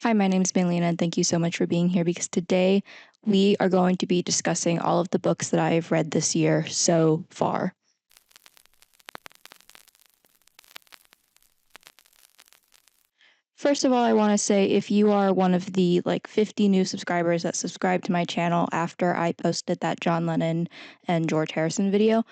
Hi, my name is Melina, and thank you so much for being here because today we are going to be discussing all of the books that I have read this year so far. First of all, I want to say if you are one of the 50 new subscribers that subscribed to my channel after I posted that John Lennon and George Harrison video,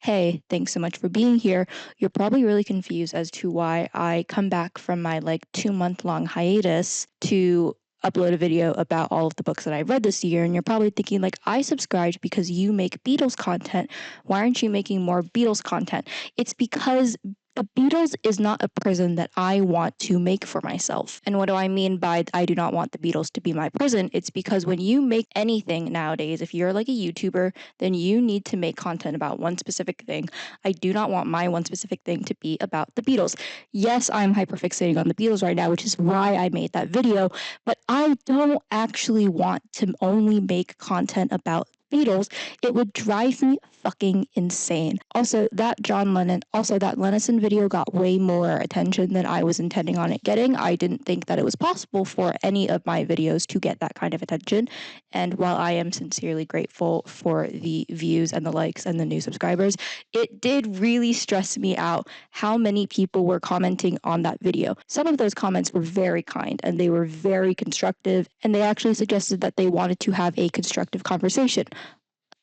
hey, thanks so much for being here. You're probably really confused as to why I come back from my 2-month long hiatus to upload a video about all of the books that I've read this year. And you're probably thinking, I subscribed because you make Beatles content. Why aren't you making more Beatles content? It's because the Beatles is not a prison that I want to make for myself. And what do I mean by I do not want the Beatles to be my prison? It's because when you make anything nowadays, if you're like a YouTuber, then you need to make content about one specific thing. I do not want my one specific thing to be about the Beatles. Yes, I'm hyperfixating on the Beatles right now, which is why I made that video, but I don't actually want to only make content about Beatles. It would drive me fucking insane. Also, that Lennison video got way more attention than I was intending on it getting. I didn't think that it was possible for any of my videos to get that kind of attention. And while I am sincerely grateful for the views and the likes and the new subscribers, it did really stress me out how many people were commenting on that video. Some of those comments were very kind and they were very constructive, and they actually suggested that they wanted to have a constructive conversation.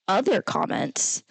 Other comments.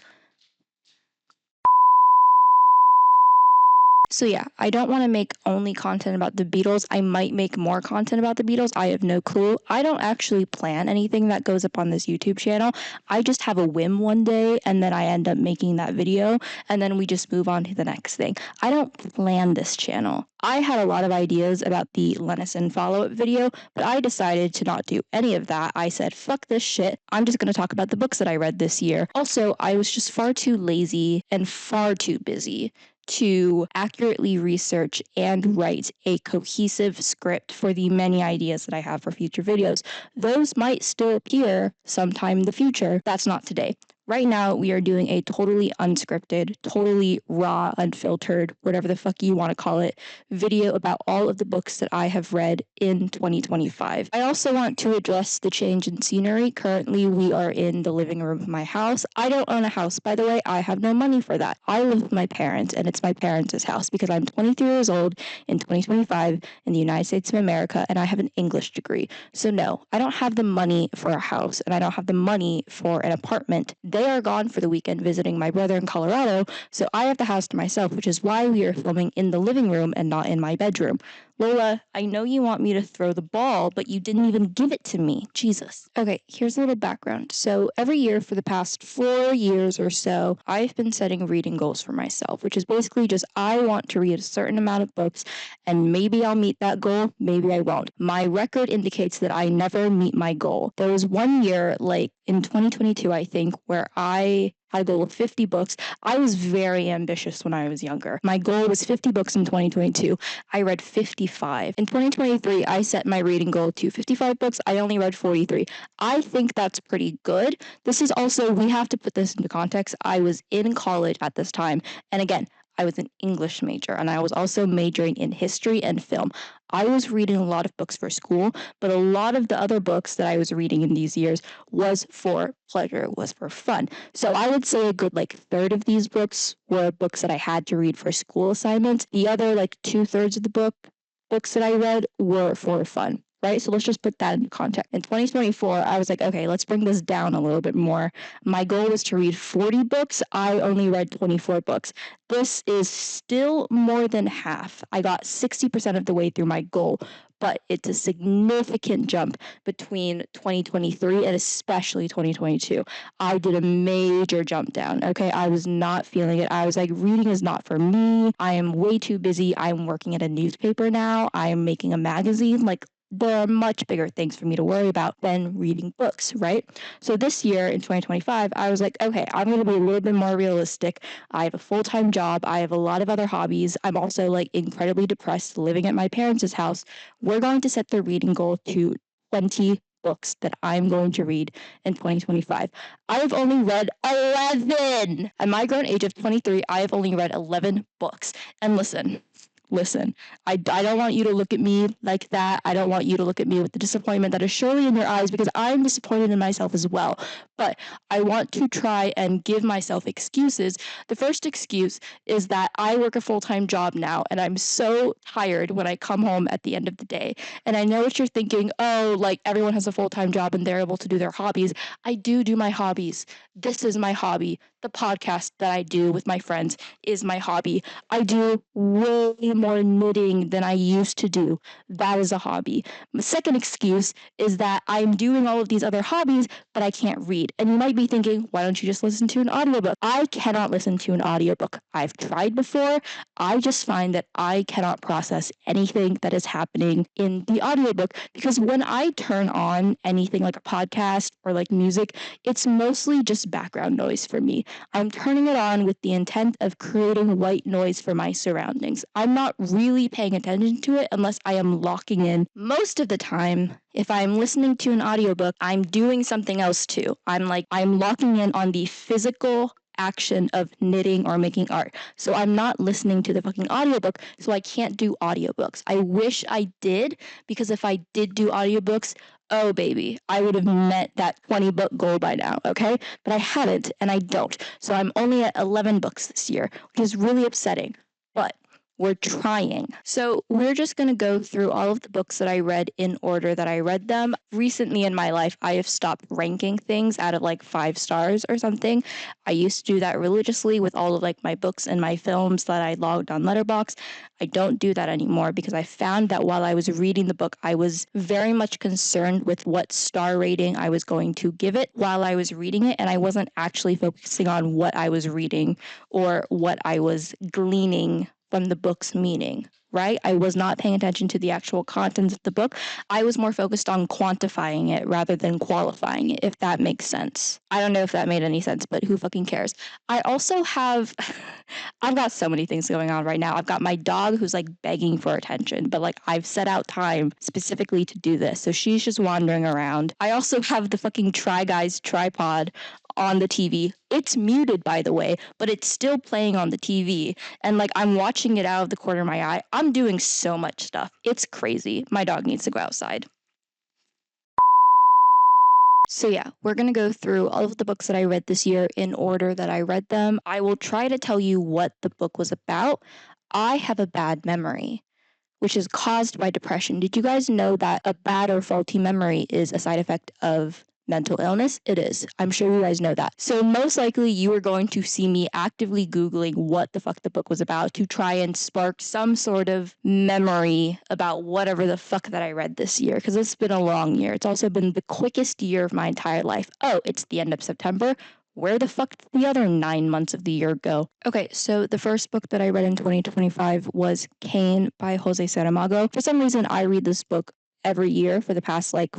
So yeah, I don't want to make only content about the Beatles. I might make more content about the Beatles. I have no clue. I don't actually plan anything that goes up on this YouTube channel. I just have a whim one day and then I end up making that video and then we just move on to the next thing. I don't plan this channel. I had a lot of ideas about the Lennison follow-up video, but I decided to not do any of that. I said, fuck this shit. I'm just going to talk about the books that I read this year. Also, I was just far too lazy and far too busy to accurately research and write a cohesive script for the many ideas that I have for future videos. Those might still appear sometime in the future. That's not today. Right now, we are doing a totally unscripted, totally raw, unfiltered, whatever the fuck you want to call it, video about all of the books that I have read in 2025. I also want to address the change in scenery. Currently, we are in the living room of my house. I don't own a house, by the way. I have no money for that. I live with my parents, and it's my parents' house because I'm 23 years old in 2025 in the United States of America, and I have an English degree. So no, I don't have the money for a house, and I don't have the money for an apartment. They are gone for the weekend visiting my brother in Colorado, so I have the house to myself, which is why we are filming in the living room and not in my bedroom. Lola, I know you want me to throw the ball, but you didn't even give it to me. Jesus. Okay, here's a little background. So every year for the past 4 years or so, I've been setting reading goals for myself, which is basically just I want to read a certain amount of books, and maybe I'll meet that goal, maybe I won't. My record indicates that I never meet my goal. There was one year, in 2022, I think, where I had a goal of 50 books. I was very ambitious when I was younger. My goal was 50 books in 2022. I read 55. In 2023, I set my reading goal to 55 books. I only read 43. I think that's pretty good. This is also, we have to put this into context. I was in college at this time. And again, I was an English major, and I was also majoring in history and film. I was reading a lot of books for school, but a lot of the other books that I was reading in these years was for pleasure, was for fun. So I would say a good third of these books were books that I had to read for school assignments. The other 2/3 of the books that I read were for fun. Right? So let's just put that into context. In 2024, I was like, okay, let's bring this down a little bit more. My goal was to read 40 books. I only read 24 books. This is still more than half. I got 60% of the way through my goal, but it's a significant jump between 2023 and especially 2022. I did a major jump down, okay? I was not feeling it. I was like, reading is not for me. I am way too busy. I'm working at a newspaper now. I am making a magazine. There are much bigger things for me to worry about than reading books, right? So this year in 2025, I was like, okay, I'm going to be a little bit more realistic. I have a full-time job. I have a lot of other hobbies. I'm also incredibly depressed living at my parents' house. We're going to set the reading goal to 20 books that I'm going to read in 2025. I have only read 11. At my grown age of 23, I have only read 11 books. And listen, listen. I don't want you to look at me like that. I don't want you to look at me with the disappointment that is surely in your eyes, because I'm disappointed in myself as well. But I want to try and give myself excuses. The first excuse is that I work a full-time job now, and I'm so tired when I come home at the end of the day. And I know what you're thinking, oh, like everyone has a full-time job and they're able to do their hobbies. I do my hobbies. This is my hobby. The podcast that I do with my friends is my hobby. I do way more knitting than I used to do. That is a hobby. The second excuse is that I'm doing all of these other hobbies, but I can't read. And you might be thinking, why don't you just listen to an audiobook? I cannot listen to an audiobook. I've tried before. I just find that I cannot process anything that is happening in the audiobook, because when I turn on anything like a podcast or like music, it's mostly just background noise for me. I'm turning it on with the intent of creating white noise for my surroundings. I'm not really paying attention to it unless I am locking in. Most of the time, if I'm listening to an audiobook, I'm doing something else too. I'm locking in on the physical action of knitting or making art. So I'm not listening to the fucking audiobook, so I can't do audiobooks. I wish I did, because if I did do audiobooks, oh baby, I would have met that 20 book goal by now, okay? But I haven't, and I don't. So I'm only at 11 books this year, which is really upsetting. But we're trying. So we're just going to go through all of the books that I read in order that I read them. Recently in my life, I have stopped ranking things out of like 5 stars or something. I used to do that religiously with all of like my books and my films that I logged on Letterboxd. I don't do that anymore, because I found that while I was reading the book, I was very much concerned with what star rating I was going to give it while I was reading it, and I wasn't actually focusing on what I was reading or what I was gleaning from the book's meaning, right? I was not paying attention to the actual contents of the book. I was more focused on quantifying it rather than qualifying it, if that makes sense. I don't know if that made any sense, but who fucking cares? I also have, I've got so many things going on right now. I've got my dog who's like begging for attention, but like I've set out time specifically to do this, so she's just wandering around. I also have the fucking Try Guys tripod on the TV. It's muted, by the way, but it's still playing on the TV. And like I'm watching it out of the corner of my eye. I'm doing so much stuff. It's crazy. My dog needs to go outside. So yeah, we're going to go through all of the books that I read this year in order that I read them. I will try to tell you what the book was about. I have a bad memory, which is caused by depression. Did you guys know that a bad or faulty memory is a side effect of mental illness? It is. I'm sure you guys know that. So most likely you are going to see me actively Googling what the fuck the book was about to try and spark some sort of memory about whatever the fuck that I read this year, because it's been a long year. It's also been the quickest year of my entire life. Oh, it's the end of September. Where the fuck did the other 9 months of the year go? Okay, so the first book that I read in 2025 was Cain by Jose Saramago. For some reason, I read this book every year for the past like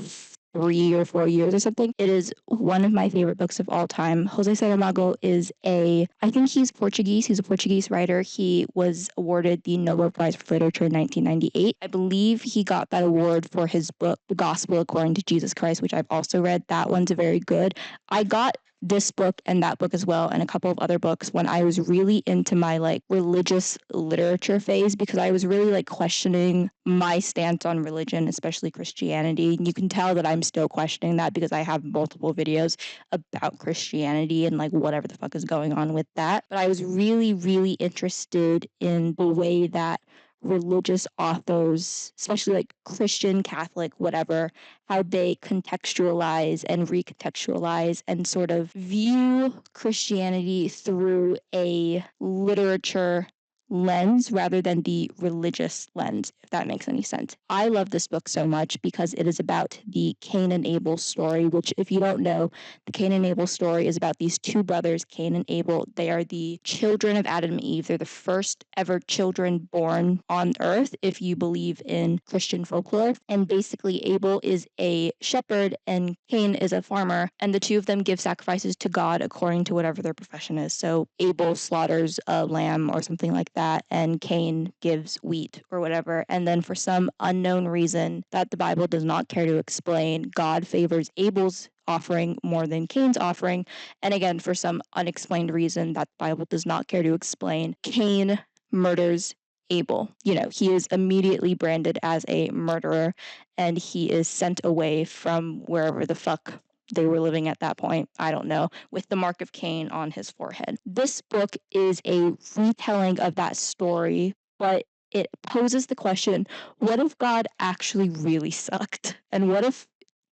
3 or 4 years or something. It is one of my favorite books of all time. Jose Saramago is I think he's Portuguese. He's a Portuguese writer. He was awarded the Nobel Prize for Literature in 1998. I believe he got that award for his book, The Gospel According to Jesus Christ, which I've also read. That one's very good. I got this book and that book as well, and a couple of other books, when I was really into my like religious literature phase, because I was really like questioning my stance on religion, especially Christianity. And you can tell that I'm still questioning that, because I have multiple videos about Christianity and like whatever the fuck is going on with that. But I was really, really interested in the way that religious authors, especially like Christian, Catholic, whatever, how they contextualize and recontextualize and sort of view Christianity through a literature lens rather than the religious lens, if that makes any sense. I love this book so much because it is about the Cain and Abel story, which, if you don't know, the Cain and Abel story is about these two brothers, Cain and Abel. They are the children of Adam and Eve. They're the first ever children born on earth, if you believe in Christian folklore. And basically, Abel is a shepherd and Cain is a farmer, and the two of them give sacrifices to God according to whatever their profession is. So Abel slaughters a lamb or something like that, and Cain gives wheat or whatever. And then for some unknown reason that the Bible does not care to explain, God favors Abel's offering more than Cain's offering. And again, for some unexplained reason that the Bible does not care to explain, Cain murders Abel. You know, he is immediately branded as a murderer, and he is sent away from wherever the fuck they were living at that point, I don't know, with the mark of Cain on his forehead. This book is a retelling of that story, but it poses the question, what if God actually really sucked? And what if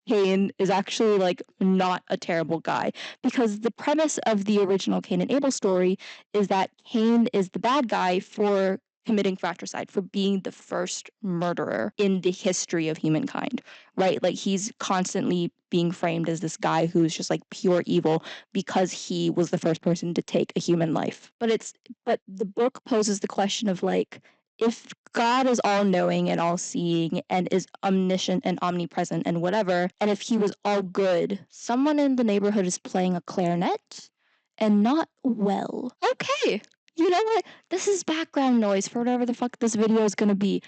Cain is actually like not a terrible guy? Because the premise of the original Cain and Abel story is that Cain is the bad guy for committing fratricide, for being the first murderer in the history of humankind, right? Like he's constantly being framed as this guy who's just like pure evil because he was the first person to take a human life. But the book poses the question of like, if God is all knowing and all seeing and is omniscient and omnipresent and whatever, and if he was all good, someone in the neighborhood is playing a clarinet and not well. Okay. You know what? This is background noise for whatever the fuck this video is gonna be.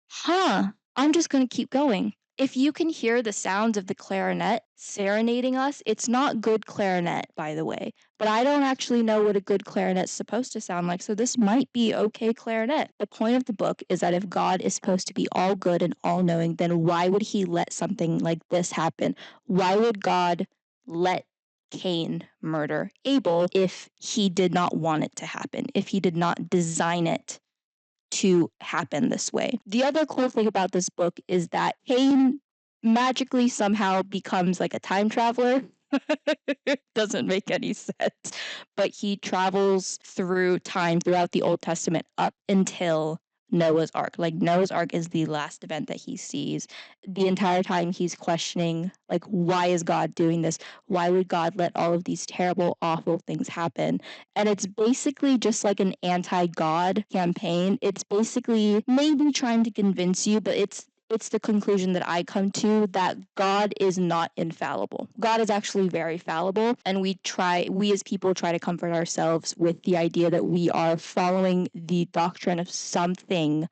Huh. I'm just gonna keep going. If you can hear the sounds of the clarinet serenading us, it's not good clarinet, by the way. But I don't actually know what a good clarinet's supposed to sound like, so this might be okay clarinet. The point of the book is that if God is supposed to be all good and all knowing, then why would he let something like this happen? Why would God let Cain murder Abel if he did not want it to happen, if he did not design it to happen this way? The other cool thing about this book is that Cain magically somehow becomes like a time traveler. Doesn't make any sense. But he travels through time throughout the Old Testament up until Noah's Ark. Like Noah's Ark is the last event that he sees. The entire time he's questioning, like, why is God doing this? Why would God let all of these terrible, awful things happen? And it's basically just like an anti-God campaign. It's basically maybe trying to convince you, but it's the conclusion that I come to, that God is not infallible. God is actually very fallible, and we as people try to comfort ourselves with the idea that we are following the doctrine of something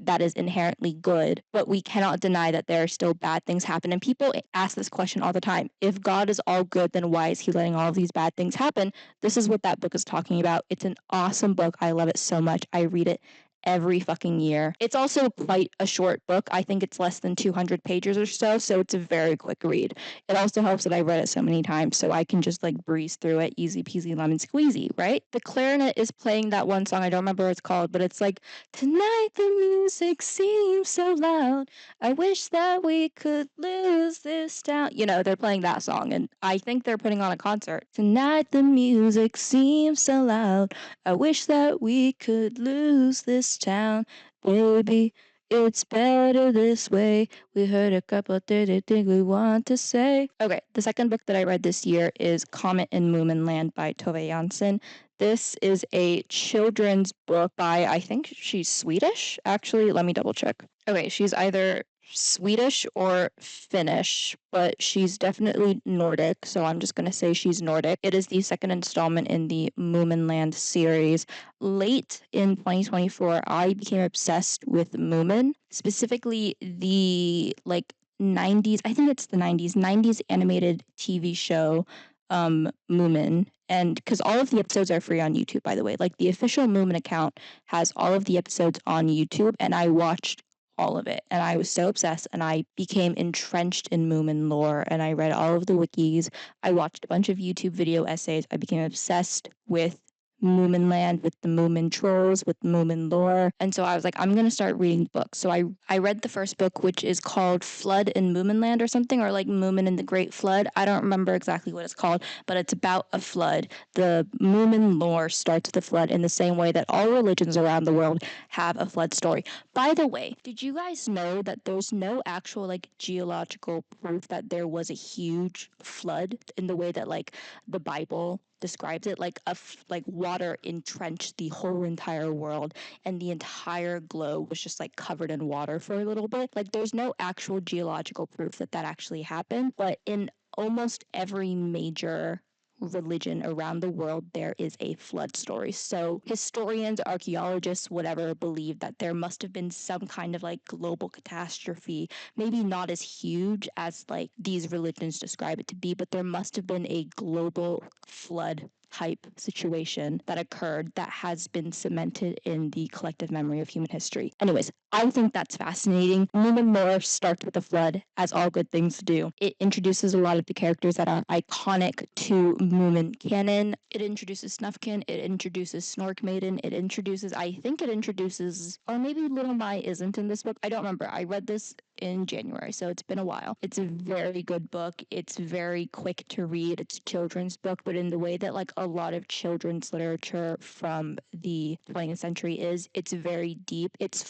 that is inherently good, but we cannot deny that there are still bad things happen. And people ask this question all the time. If God is all good, then why is he letting all of these bad things happen? This is what that book is talking about. It's an awesome book. I love it so much. I read it every fucking year. It's also quite a short book. I think it's less than 200 pages or so it's a very quick read. It also helps that I read it so many times, so I can just like breeze through it, easy peasy lemon squeezy, right? The clarinet is playing that one song, I don't remember what it's called, but it's like, tonight the music seems so loud. I wish that we could lose this town. You know, they're playing that song, and I think they're putting on a concert. Tonight the music seems so loud. I wish that we could lose this town. Baby, it's better this way. We heard a couple dirty things we want to say. Okay, the second book that I read this year is Comet in Moominland by Tove Jansson. This is a children's book by, I think she's Swedish. Actually, let me double check. Okay, she's either Swedish or Finnish, but she's definitely Nordic, so I'm just going to say she's Nordic. It is the second installment in the Moominland series. Late in 2024, I became obsessed with Moomin, specifically the like 90s, I think it's the 90s animated TV show Moomin. And because all of the episodes are free on YouTube, by the way, like the official Moomin account has all of the episodes on YouTube, and I watched all of it, and I was so obsessed, and I became entrenched in Moomin lore, and I read all of the wikis. I watched a bunch of YouTube video essays. I became obsessed with Moomin Land, with the Moomin trolls, with Moomin lore. And so I was like, I'm going to start reading books. So I read the first book, which is called Flood in Moomin Land or something, or like Moomin in the Great Flood. I don't remember exactly what it's called, but it's about a flood. The Moomin lore starts with a flood in the same way that all religions around the world have a flood story. By the way, did you guys know that there's no actual like geological proof that there was a huge flood in the way that like the Bible describes it, like like water entrenched the whole entire world, and the entire globe was just like covered in water for a little bit? Like there's no actual geological proof that that actually happened, but in almost every major religion around the world, there is a flood story. So historians, archaeologists, whatever, believe that there must have been some kind of like global catastrophe, maybe not as huge as like these religions describe it to be, but there must have been a global flood type situation that occurred that has been cemented in the collective memory of human history. Anyways, I think that's fascinating. Newman Moore starts with a flood, as all good things do. It introduces a lot of the characters that are iconic to Moomin canon. It introduces Snufkin, it introduces Snork Maiden, I think it introduces, or maybe Little My isn't in this book. I don't remember. I read this in January, so it's been a while. It's a very good book. It's very quick to read. It's a children's book, but in the way that like a lot of children's literature from the 20th century is, it's very deep. It's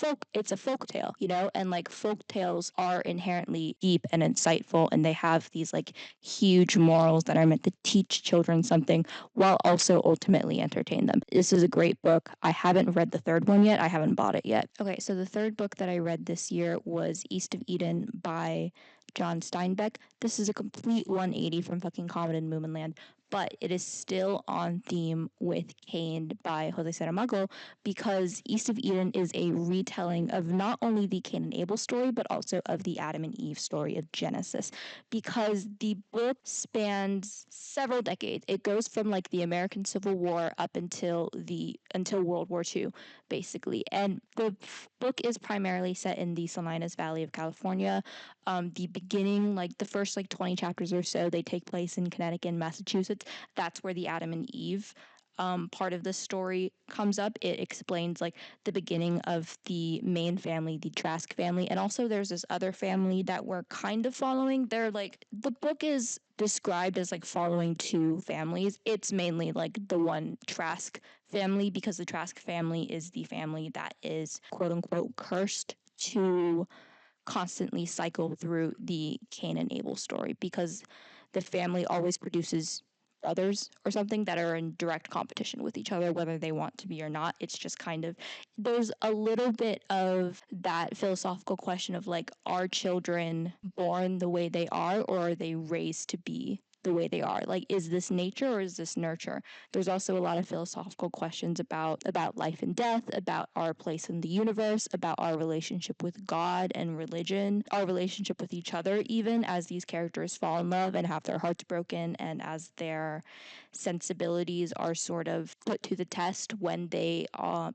a folk tale, you know, and like folk tales are inherently deep and insightful, and they have these like huge morals that are meant to teach children something while also ultimately entertain them. This is a great book. I haven't read the third one yet. I haven't bought it yet. Okay, so the third book that I read this year was East of Eden by John Steinbeck. This is a complete 180 from fucking Comet and Moominland, but it is still on theme with Cain by Jose Saramago, because East of Eden is a retelling of not only the Cain and Abel story, but also of the Adam and Eve story of Genesis, because the book spans several decades. It goes from like the American Civil War up until World War II, basically. And the book is primarily set in the Salinas Valley of California. The beginning, like the first like 20 chapters or so, they take place in Connecticut and Massachusetts. That's where the Adam and Eve part of the story comes up. It explains like the beginning of the main family, the Trask family, and also there's this other family that we're kind of following. They're like, the book is described as like following two families. It's mainly like the one Trask family, because the Trask family is the family that is quote unquote cursed to constantly cycle through the Cain and Abel story, because the family always produces brothers or something that are in direct competition with each other, whether they want to be or not. It's just kind of, there's a little bit of that philosophical question of like, are children born the way they are, or are they raised to be the way they are? Like, is this nature or is this nurture? There's also a lot of philosophical questions about life and death, about our place in the universe, about our relationship with God and religion, our relationship with each other, even as these characters fall in love and have their hearts broken, and as their sensibilities are sort of put to the test when they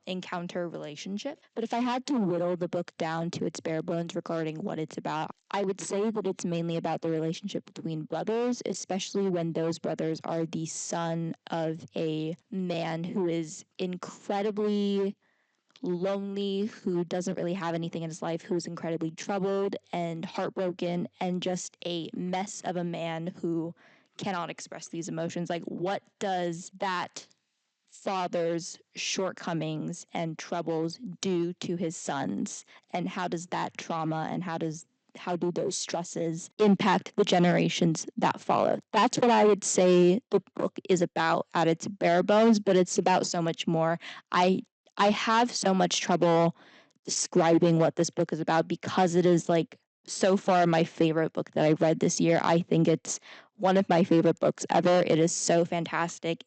encounter a relationship. But if I had to whittle the book down to its bare bones regarding what it's about, I would say that it's mainly about the relationship between brothers, especially when those brothers are the son of a man who is incredibly lonely, who doesn't really have anything in his life, who's incredibly troubled and heartbroken, and just a mess of a man who cannot express these emotions. Like, what does that father's shortcomings and troubles do to his sons, and how does that trauma and how do those stresses impact the generations that follow? That's what I would say the book is about at its bare bones, but it's about so much more. I have so much trouble describing what this book is about, because it is like so far my favorite book that I've read this year. I think it's one of my favorite books ever. It is so fantastic.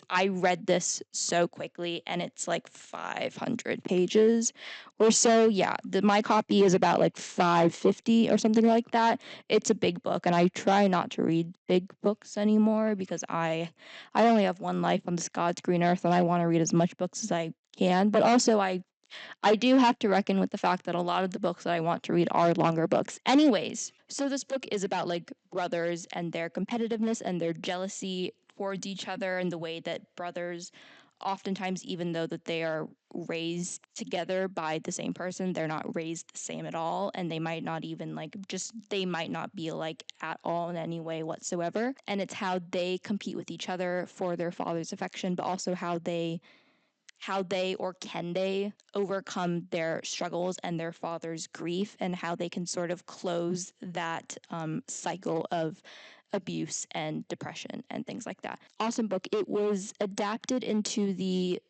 I read this so quickly, and it's like 500 pages or so. Yeah, my copy is about like 550 or something like that. It's a big book, and I try not to read big books anymore, because I only have one life on this God's green earth, and I want to read as much books as I can. But also I do have to reckon with the fact that a lot of the books that I want to read are longer books. Anyways, so this book is about like brothers and their competitiveness and their jealousy towards each other, and the way that brothers oftentimes, even though that they are raised together by the same person, they're not raised the same at all, and they might not even they might not be alike at all in any way whatsoever. And it's how they compete with each other for their father's affection, but also how they or can they overcome their struggles and their father's grief, and how they can sort of close that cycle of abuse and depression and things like that. Awesome book. It was adapted into the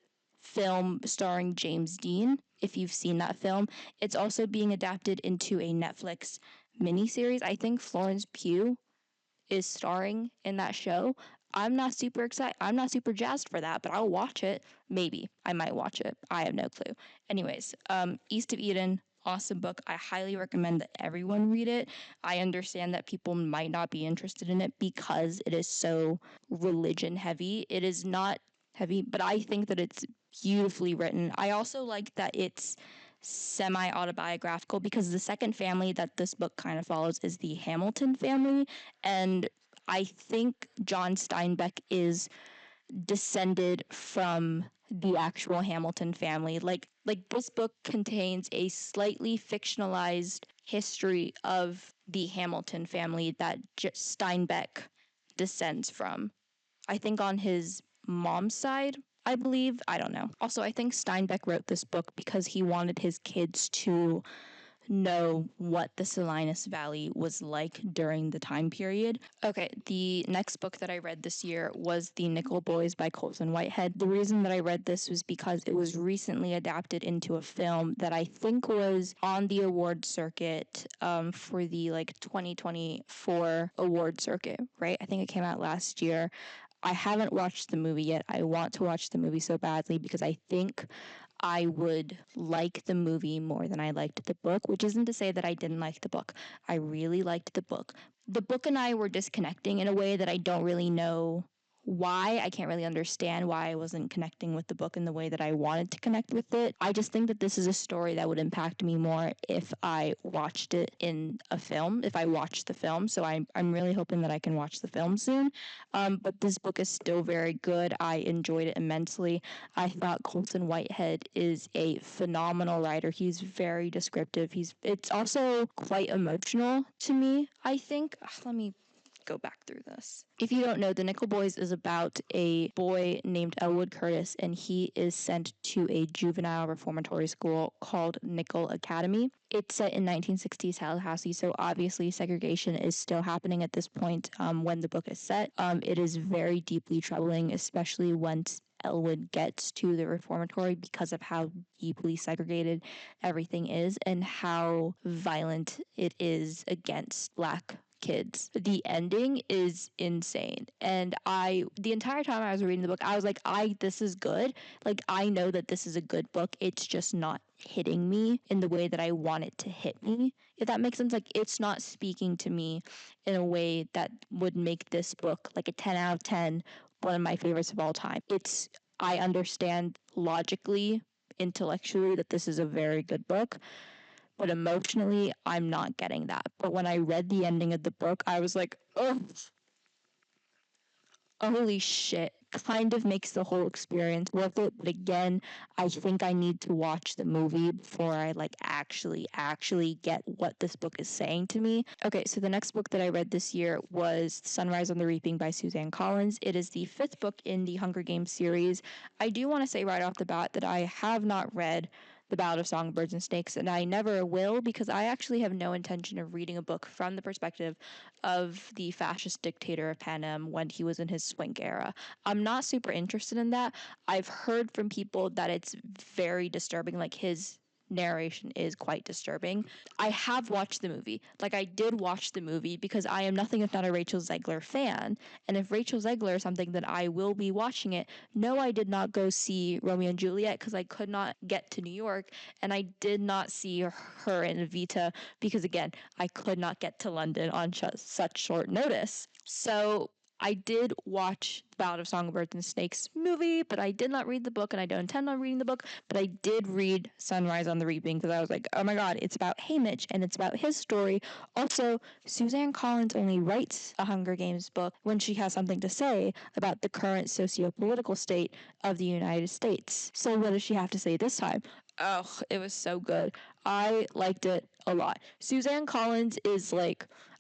film starring James Dean. If you've seen that film, it's also being adapted into a Netflix miniseries. I think Florence Pugh is starring in that show. I'm not super excited. I'm not super jazzed for that, but I'll watch it. Maybe I might watch it. I have no clue. Anyways, East of Eden, awesome book. I highly recommend that everyone read it. I understand that people might not be interested in it because it is so religion heavy. It is not heavy, but I think that it's beautifully written. I also like that it's semi-autobiographical because the second family that this book kind of follows is the Hamilton family, and I think John Steinbeck is descended from the actual Hamilton family. Like this book contains a slightly fictionalized history of the Hamilton family that Steinbeck descends from. I think on his mom's side, I believe. I don't know. Also, I think Steinbeck wrote this book because he wanted his kids to know what the Salinas Valley was like during the time period. Okay, the next book that I read this year was The Nickel Boys by Colson Whitehead. The reason that I read this was because it was recently adapted into a film that I think was on the award circuit for the 2024 award circuit, right? I think it came out last year. I haven't watched the movie yet. I want to watch the movie so badly because I think I would like the movie more than I liked the book, which isn't to say that I didn't like the book. I really liked the book. The book and I were disconnecting in a way that I don't really know why. I can't really understand why I wasn't connecting with the book in the way that I wanted to connect with it. I just think that this is a story that would impact me more if I watched it in a film, if I watched the film. So I'm really hoping that I can watch the film soon. But this book is still very good. I enjoyed it immensely. I thought Colson Whitehead is a phenomenal writer. He's very descriptive. It's also quite emotional to me, I think. Let me go back through this. If you don't know, The Nickel Boys is about a boy named Elwood Curtis, and he is sent to a juvenile reformatory school called Nickel Academy. It's set in 1960s Tallahassee, so obviously segregation is still happening at this point when the book is set. It is very deeply troubling, especially once Elwood gets to the reformatory because of how deeply segregated everything is and how violent it is against Black kids. The ending is insane. And the entire time I was reading the book, I was like, this is good. Like, I know that this is a good book. It's just not hitting me in the way that I want it to hit me. If that makes sense, like, it's not speaking to me in a way that would make this book like a 10 out of 10, one of my favorites of all time. I understand logically, intellectually that this is a very good book, but emotionally, I'm not getting that. But when I read the ending of the book, I was like, oh, holy shit. Kind of makes the whole experience worth it. But again, I think I need to watch the movie before I actually get what this book is saying to me. Okay, so the next book that I read this year was Sunrise on the Reaping by Suzanne Collins. It is the 5th book in the Hunger Games series. I do want to say right off the bat that I have not read The Ballad of Songbirds and Snakes, and I never will because I actually have no intention of reading a book from the perspective of the fascist dictator of Panem when he was in his swing era. I'm not super interested in that. I've heard from people that it's very disturbing, like his narration is quite disturbing. I have watched the movie. Like, I did watch the movie because I am nothing if not a Rachel Zegler fan. And if Rachel Zegler is something, then I will be watching it. No, I did not go see Romeo and Juliet because I could not get to New York. And I did not see her in Evita because, again, I could not get to London on such short notice. So I did watch The Ballad of Songbirds and Snakes movie, but I did not read the book, and I don't intend on reading the book, but I did read Sunrise on the Reaping because I was like, oh my god, it's about Haymitch, and it's about his story. Also, Suzanne Collins only writes a Hunger Games book when she has something to say about the current socio-political state of the United States. So what does she have to say this time? Oh, it was so good. I liked it a lot. Suzanne Collins is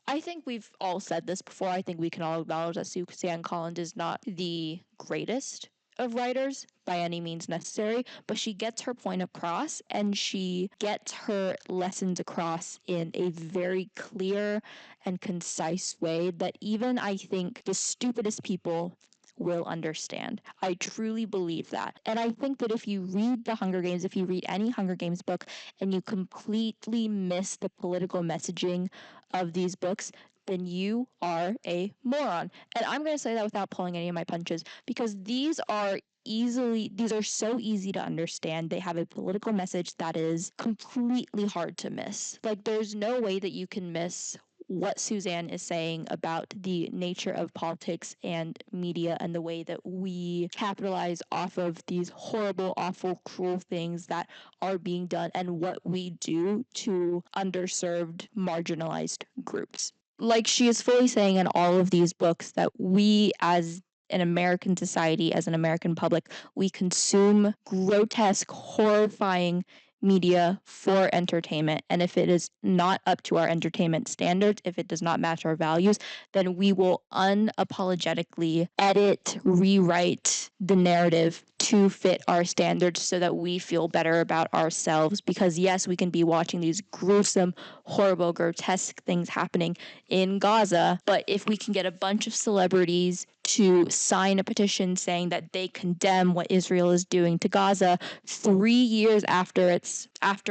I think we've all said this before. I think we can all acknowledge that Suzanne Collins is not the greatest of writers by any means necessary, but she gets her point across and she gets her lessons across in a very clear and concise way that even I think the stupidest people will understand. I truly believe that. And I think that if you read The Hunger Games, if you read any Hunger Games book and you completely miss the political messaging of these books, then you are a moron. And I'm going to say that without pulling any of my punches because these are these are so easy to understand. They have a political message that is completely hard to miss. Like, there's no way that you can miss what Suzanne is saying about the nature of politics and media and the way that we capitalize off of these horrible, awful, cruel things that are being done and what we do to underserved, marginalized groups. Like, she is fully saying in all of these books that we, as an American society, as an American public, we consume grotesque, horrifying media for entertainment. And if it is not up to our entertainment standards, if it does not match our values, then we will unapologetically edit, rewrite the narrative to fit our standards so that we feel better about ourselves. Because yes, we can be watching these gruesome, horrible, grotesque things happening in Gaza, but if we can get a bunch of celebrities to sign a petition saying that they condemn what Israel is doing to Gaza 3 years after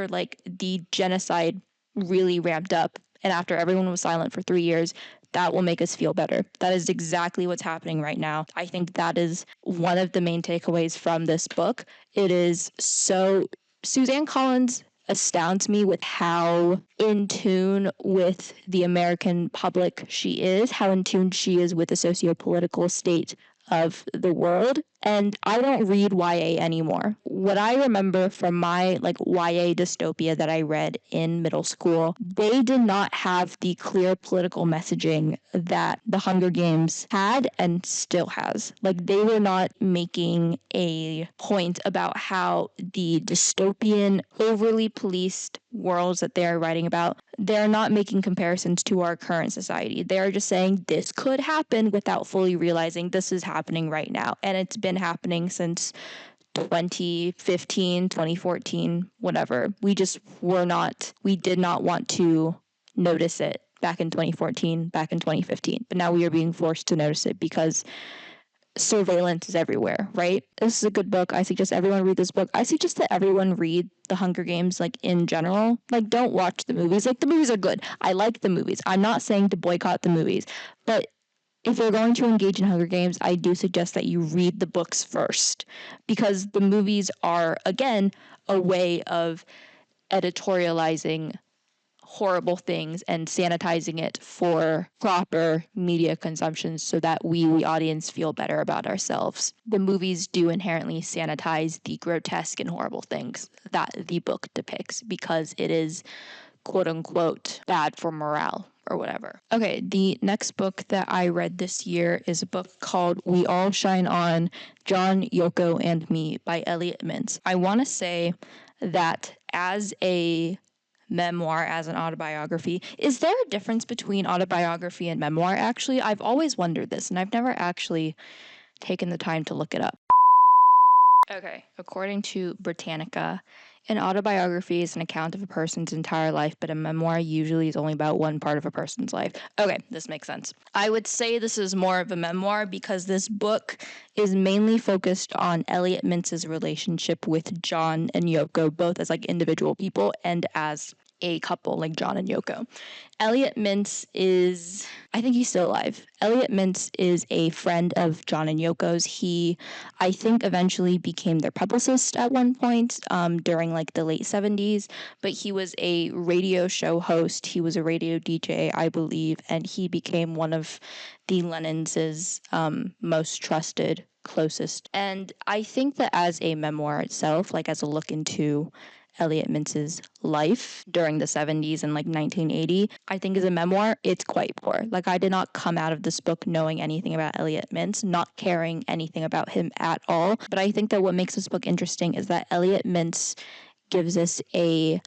like the genocide really ramped up and after everyone was silent for 3 years, that will make us feel better. That is exactly what's happening right now. I think that is one of the main takeaways from this book. It is so Suzanne Collins astounds me with how in tune with the American public she is, how in tune she is with the socio-political state of the world. And I don't read YA anymore. What I remember from my like YA dystopia that I read in middle school, they did not have the clear political messaging that The Hunger Games had and still has. Like, they were not making a point about how the dystopian, overly policed worlds that they're writing about, they're not making comparisons to our current society. They're just saying this could happen without fully realizing this is happening right now. And it's been happening since 2015, 2014, whatever. We did not want to notice it back in 2014, back in 2015. But now we are being forced to notice it because surveillance is everywhere, right? This is a good book. I suggest everyone read this book. I suggest that everyone read The Hunger Games, like, in general. Like, don't watch the movies. Like, the movies are good. I like the movies. I'm not saying to boycott the movies, but if you're going to engage in Hunger Games, I do suggest that you read the books first, because the movies are, again, a way of editorializing horrible things and sanitizing it for proper media consumption so that we, the audience, feel better about ourselves. The movies do inherently sanitize the grotesque and horrible things that the book depicts because it is quote unquote bad for morale or whatever. Okay, the next book that I read this year is a book called We All Shine On, John, Yoko, and Me by Elliot Mintz. I want to say that as a memoir, as an autobiography, is there a difference between autobiography and memoir? Actually, I've always wondered this and I've never actually taken the time to look it up. Okay, according to Britannica, an autobiography is an account of a person's entire life, but a memoir usually is only about one part of a person's life. Okay, this makes sense. I would say this is more of a memoir because this book is mainly focused on Elliot Mintz's relationship with John and Yoko, both as like individual people and as a couple, like John and Yoko. Elliot Mintz is, I think he's still alive. Elliot Mintz is a friend of John and Yoko's. He, I think, eventually became their publicist at one point during like the late 70s, but he was a radio show host. He was a radio DJ, I believe, and he became one of the Lennons' most trusted, closest. And I think that as a memoir itself, like as a look into Elliot Mintz's life during the 70s and like 1980, I think as a memoir, it's quite poor. Like, I did not come out of this book knowing anything about Elliot Mintz, not caring anything about him at all. But I think that what makes this book interesting is that Elliot Mintz gives us a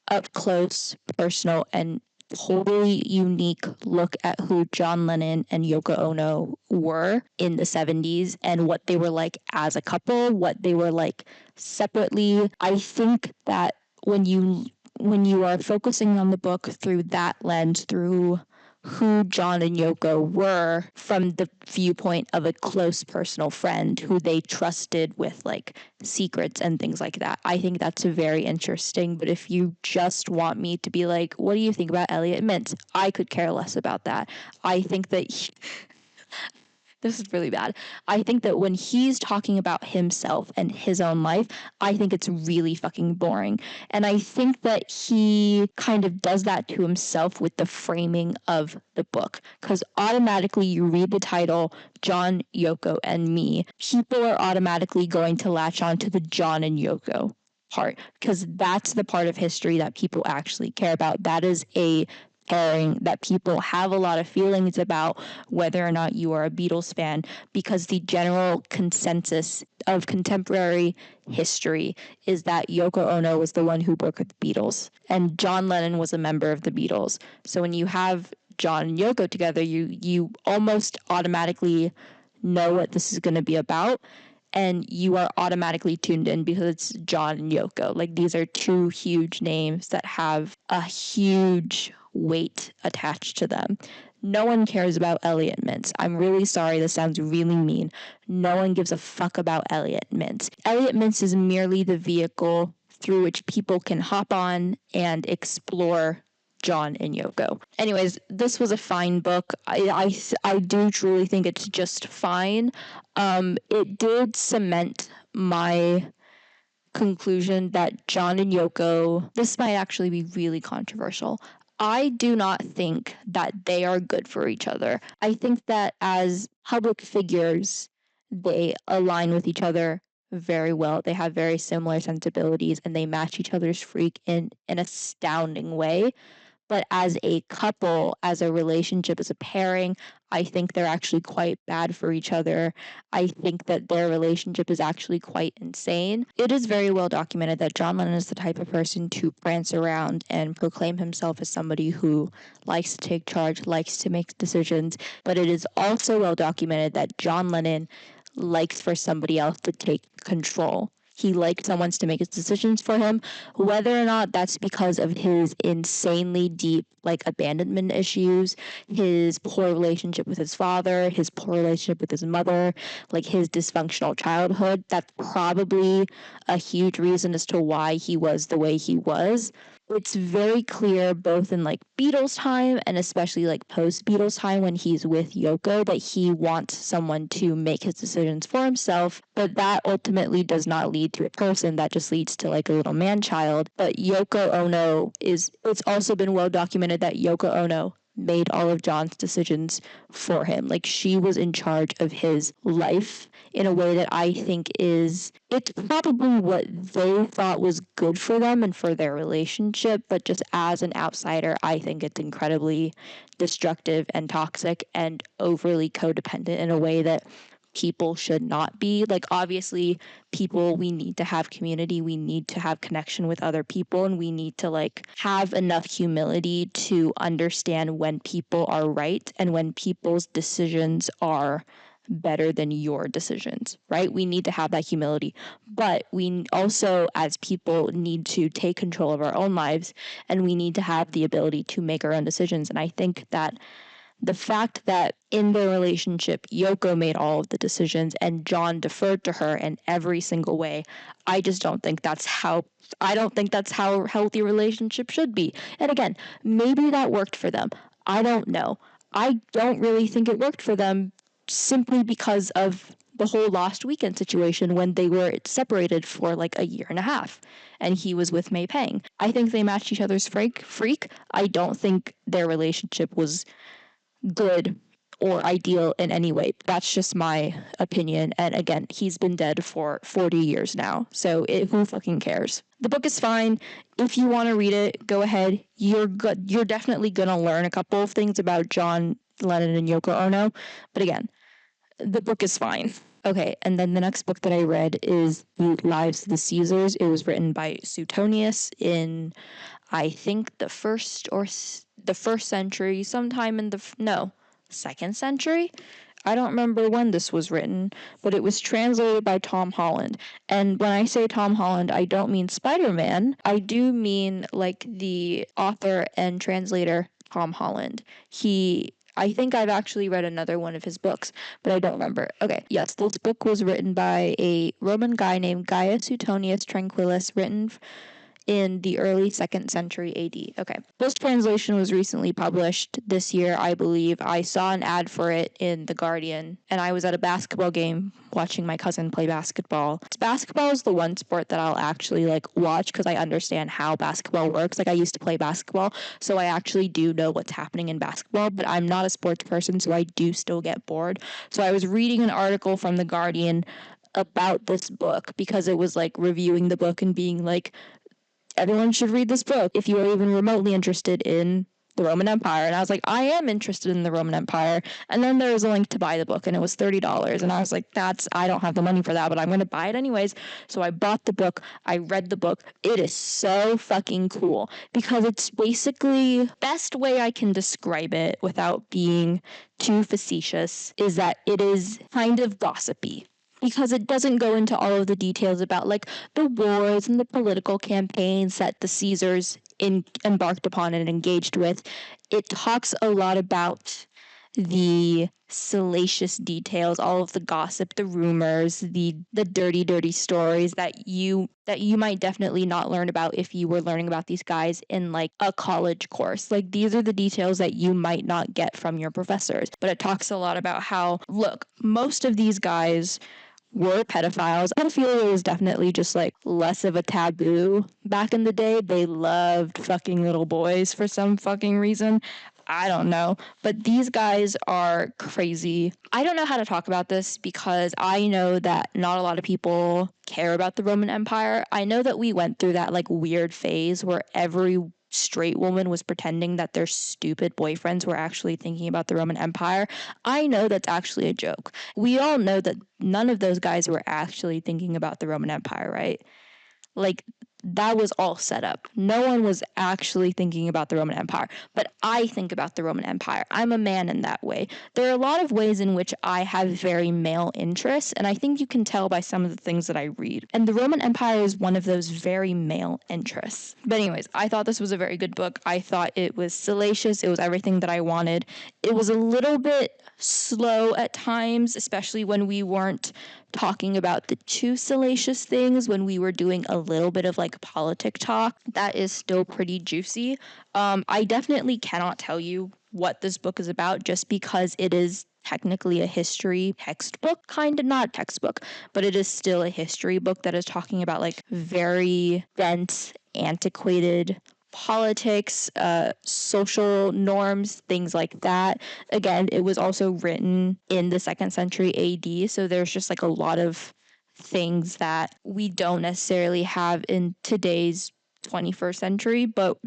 up close, personal, and totally unique look at who John Lennon and Yoko Ono were in the 70s and what they were like as a couple, what they were like separately. I think that when you are focusing on the book through that lens, through who John and Yoko were from the viewpoint of a close personal friend who they trusted with like secrets and things like that, I think that's very interesting. But if you just want me to be like, what do you think about Elliot Mintz? I could care less about that. I think that this is really bad. I think that when he's talking about himself and his own life, I think it's really fucking boring. And I think that he kind of does that to himself with the framing of the book. Because automatically you read the title, John, Yoko, and Me, people are automatically going to latch on to the John and Yoko part, because that's the part of history that people actually care about. That is a pairing that people have a lot of feelings about, whether or not you are a Beatles fan, because the general consensus of contemporary history is that Yoko Ono was the one who broke with the Beatles and John Lennon was a member of the Beatles. So when you have John and Yoko together, you almost automatically know what this is going to be about, and you are automatically tuned in because it's John and Yoko. Like, these are two huge names that have a huge weight attached to them. No one cares about Elliot Mintz. I'm really sorry, this sounds really mean. No one gives a fuck about Elliot Mintz. Elliot Mintz is merely the vehicle through which people can hop on and explore John and Yoko. Anyways, this was a fine book. I do truly think it's just fine. It did cement my conclusion that John and Yoko, this might actually be really controversial. I do not think that they are good for each other. I think that as public figures, they align with each other very well. They have very similar sensibilities and they match each other's freak in an astounding way. But as a couple, as a relationship, as a pairing, I think they're actually quite bad for each other. I think that their relationship is actually quite insane. It is very well documented that John Lennon is the type of person to prance around and proclaim himself as somebody who likes to take charge, likes to make decisions. But it is also well documented that John Lennon likes for somebody else to take control. He likes someone to make his decisions for him, whether or not that's because of his insanely deep, like, abandonment issues, his poor relationship with his father, his poor relationship with his mother, like his dysfunctional childhood. That's probably a huge reason as to why he was the way he was. It's very clear both in like Beatles time and especially like post Beatles time when he's with Yoko that he wants someone to make his decisions for himself, but that ultimately does not lead to a person. That just leads to like a little man child. But Yoko Ono it's also been well documented that Yoko Ono made all of John's decisions for him. Like, she was in charge of his life in a way that I think it's probably what they thought was good for them and for their relationship, but just as an outsider, I think it's incredibly destructive and toxic and overly codependent in a way that people should not be. Like, obviously, people, we need to have community, we need to have connection with other people, and we need to like have enough humility to understand when people are right and when people's decisions are better than your decisions, right? We need to have that humility, but we also as people need to take control of our own lives, and we need to have the ability to make our own decisions. And I think that the fact that in their relationship, Yoko made all of the decisions and John deferred to her in every single way, I just don't think that's how a healthy relationship should be. And again, maybe that worked for them. I don't know. I don't really think it worked for them simply because of the whole Lost Weekend situation when they were separated for like a year and a half and he was with May Pang. I think they matched each other's freak. I don't think their relationship was good or ideal in any way. That's just my opinion. And again, he's been dead for 40 years now. So who fucking cares? The book is fine. If you want to read it, go ahead. You're definitely going to learn a couple of things about John Lennon and Yoko Ono. But again, the book is fine. Okay, and then the next book that I read is The Lives of the Caesars. It was written by Suetonius in, I think, the first century, sometime in the second century. I don't remember when this was written, but it was translated by Tom Holland. And when I say Tom Holland, I don't mean Spider-Man. I do mean like the author and translator Tom Holland. I think I've actually read another one of his books, but I don't remember. Okay, yes, this book was written by a Roman guy named Gaius Suetonius Tranquillus, written in the early 2nd century AD. Okay. This translation was recently published this year, I believe. I saw an ad for it in The Guardian, and I was at a basketball game watching my cousin play basketball. Basketball is the one sport that I'll actually watch because I understand how basketball works. I used to play basketball, so I actually do know what's happening in basketball, but I'm not a sports person, so I do still get bored. So I was reading an article from The Guardian about this book because it was reviewing the book and being everyone should read this book if you are even remotely interested in the Roman Empire. And I was like, I am interested in the Roman Empire. And then there was a link to buy the book, and it was $30. And I was like, I don't have the money for that, but I'm going to buy it anyways. So I bought the book. I read the book. It is so fucking cool because it's basically, best way I can describe it without being too facetious is that it is kind of gossipy, because it doesn't go into all of the details about the wars and the political campaigns that the Caesars embarked upon and engaged with. It talks a lot about the salacious details, all of the gossip, the rumors, the dirty stories that you might definitely not learn about if you were learning about these guys in a college course. These are the details that you might not get from your professors. But it talks a lot about how, look, most of these guys were pedophiles. Pedophilia was definitely just less of a taboo back in the day. They loved fucking little boys for some fucking reason. I don't know. But these guys are crazy. I don't know how to talk about this because I know that not a lot of people care about the Roman Empire. I know that we went through that weird phase where every straight woman was pretending that their stupid boyfriends were actually thinking about the Roman Empire. I know that's actually a joke. We all know that none of those guys were actually thinking about the Roman Empire, right? That was all set up. No one was actually thinking about the Roman Empire, but I think about the Roman Empire. I'm a man in that way. There are a lot of ways in which I have very male interests, and I think you can tell by some of the things that I read. And the Roman Empire is one of those very male interests. But anyways, I thought this was a very good book. I thought it was salacious. It was everything that I wanted. It was a little bit slow at times, especially when we weren't talking about the too salacious things, when we were doing a little bit of politic talk. That is still pretty juicy. I definitely cannot tell you what this book is about just because it is technically a history textbook, kind of not textbook, but it is still a history book that is talking about very dense, antiquated politics, social norms, things like that. Again, it was also written in the 2nd century AD, so there's just a lot of things that we don't necessarily have in today's 21st century, but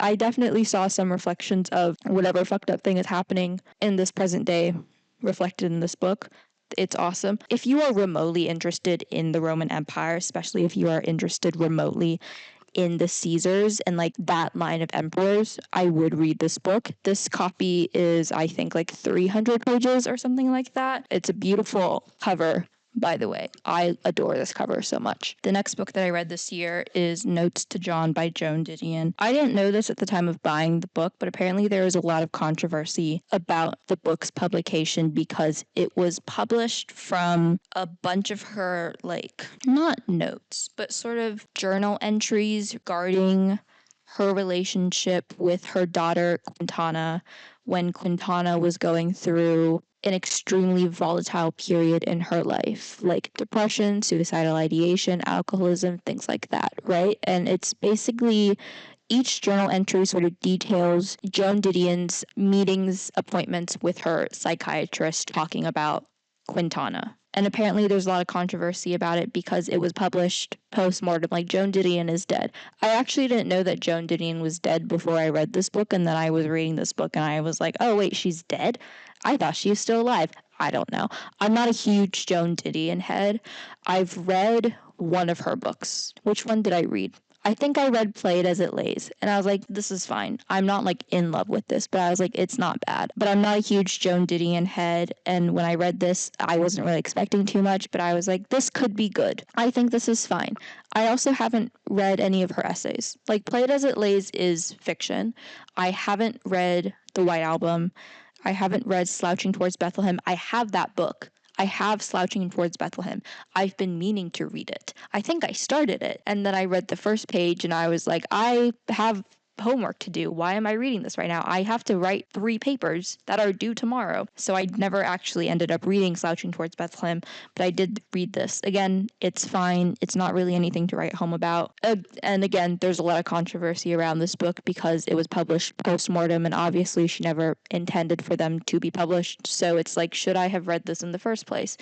I definitely saw some reflections of whatever fucked up thing is happening in this present day reflected in this book. It's awesome. If you are remotely interested in the Roman Empire, especially if you are interested remotely in the Caesars and that line of emperors, I would read this book. This copy is, I think, 300 pages or something like that. It's a beautiful cover, by the way. I adore this cover so much. The next book that I read this year is Notes to John by Joan Didion. I didn't know this at the time of buying the book, but apparently there was a lot of controversy about the book's publication because it was published from a bunch of her, not notes, but sort of journal entries regarding her relationship with her daughter Quintana when Quintana was going through an extremely volatile period in her life, depression, suicidal ideation, alcoholism, things like that, right? And it's basically each journal entry sort of details Joan Didion's meetings, appointments with her psychiatrist talking about Quintana. And apparently there's a lot of controversy about it because it was published post-mortem, Joan Didion is dead. I actually didn't know that Joan Didion was dead before I read this book, and then I was reading this book and I was like, oh wait, she's dead? I thought she was still alive. I don't know. I'm not a huge Joan Didion head. I've read one of her books. Which one did I read? I think I read Play It As It Lays, and I was like, this is fine. I'm not in love with this, but I was like, it's not bad. But I'm not a huge Joan Didion head, and when I read this, I wasn't really expecting too much, but I was like, this could be good. I think this is fine. I also haven't read any of her essays. Play It As It Lays is fiction. I haven't read The White Album. I haven't read Slouching Towards Bethlehem. I have that book. I have Slouching Towards Bethlehem. I've been meaning to read it. I think I started it, and then I read the first page and I was like, I have homework to do. Why am I reading this right now? I have to write 3 papers that are due tomorrow. So I never actually ended up reading Slouching Towards Bethlehem, but I did read this. Again, it's fine. It's not really anything to write home about. And again, there's a lot of controversy around this book because it was published post-mortem, and obviously she never intended for them to be published. So it's like, should I have read this in the first place?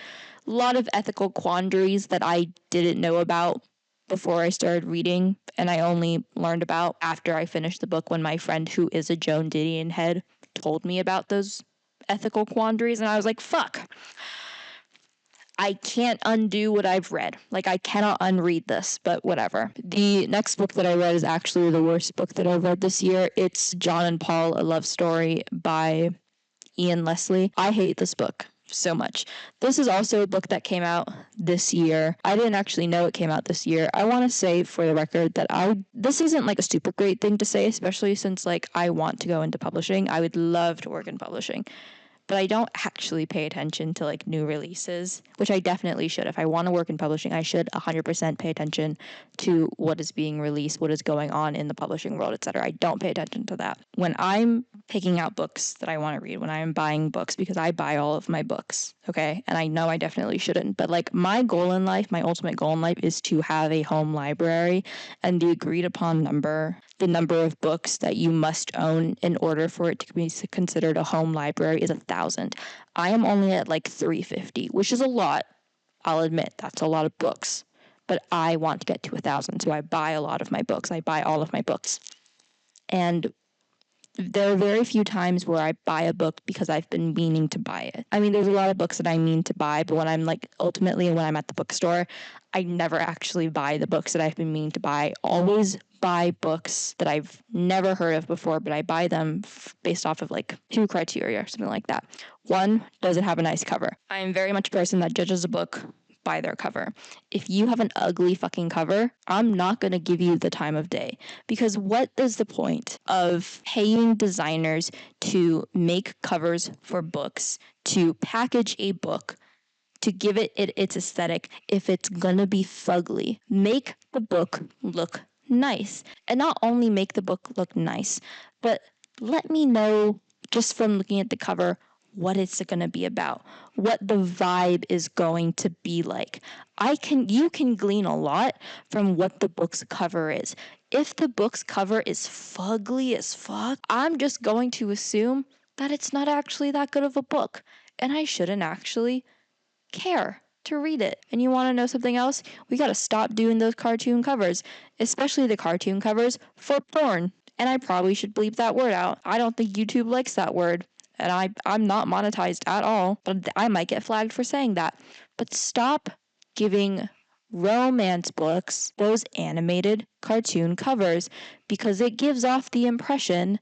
A lot of ethical quandaries that I didn't know about before I started reading, and I only learned about after I finished the book when my friend who is a Joan Didion head told me about those ethical quandaries, and I was like, fuck. I can't undo what I've read. Like, I cannot unread this, but whatever. The next book that I read is actually the worst book that I've read this year. It's John and Paul, A Love Story by Ian Leslie. I hate this book so much. This is also a book that came out this year. I didn't actually know it came out this year. I want to say for the record that this isn't like a super great thing to say, especially since like I want to go into publishing. I would love to work in publishing, but I don't actually pay attention to like new releases, which I definitely should. If I want to work in publishing, I should 100% pay attention to what is being released, what is going on in the publishing world, etc. I don't pay attention to that. When I'm picking out books that I want to read, when I'm buying books, because I buy all of my books, okay? And I know I definitely shouldn't, but like my goal in life, my ultimate goal in life is to have a home library, and the agreed upon number, the number of books that you must own in order for it to be considered a home library is 1,000. I am only at like 350, which is a lot. I'll admit that's a lot of books, but I want to get to 1,000, so I buy a lot of my books. I buy all of my books. And there are very few times where I buy a book because I've been meaning to buy it. I mean, there's a lot of books that I mean to buy, but when I'm like, ultimately, when I'm at the bookstore, I never actually buy the books that I've been meaning to buy. Always buy books that I've never heard of before, but I buy them based off of like 2 criteria or something like that. 1, does it have a nice cover? I am very much a person that judges a book by their cover. If you have an ugly fucking cover, I'm not going to give you the time of day, because what is the point of paying designers to make covers for books, to package a book, to give it its aesthetic if it's going to be fugly? Make the book look nice, and not only make the book look nice, but let me know just from looking at the cover what it's going to be about, what the vibe is going to be like. You can glean a lot from what the book's cover is. If the book's cover is fugly as fuck, I'm just going to assume that it's not actually that good of a book, and I shouldn't actually care to read it. And you want to know something else? We got to stop doing those cartoon covers, especially the cartoon covers for porn. And I probably should bleep that word out. I don't think YouTube likes that word, and I'm not monetized at all, but I might get flagged for saying that. But stop giving romance books those animated cartoon covers, because it gives off the impression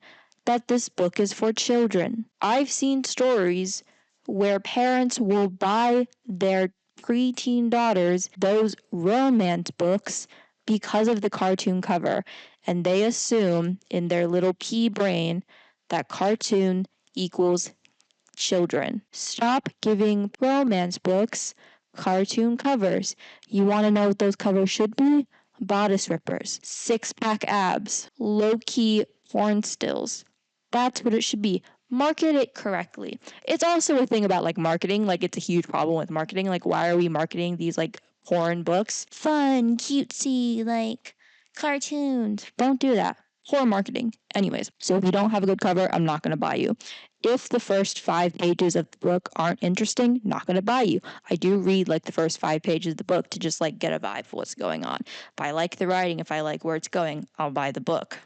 that this book is for children. I've seen stories where parents will buy their preteen daughters those romance books because of the cartoon cover, and they assume in their little pea brain that cartoon equals children. Stop giving romance books cartoon covers. You want to know what those covers should be? Bodice rippers, 6-pack abs, low-key porn stills. That's what it should be. Market it correctly. It's also a thing about like marketing. Like, it's a huge problem with marketing. Like, why are we marketing these like porn books? Fun, cutesy, like cartoons. Don't do that. Poor marketing. Anyways, so if you don't have a good cover, I'm not going to buy you. If the first 5 pages of the book aren't interesting, not going to buy you. I do read like the first 5 pages of the book to just like get a vibe for what's going on. If I like the writing, if I like where it's going, I'll buy the book.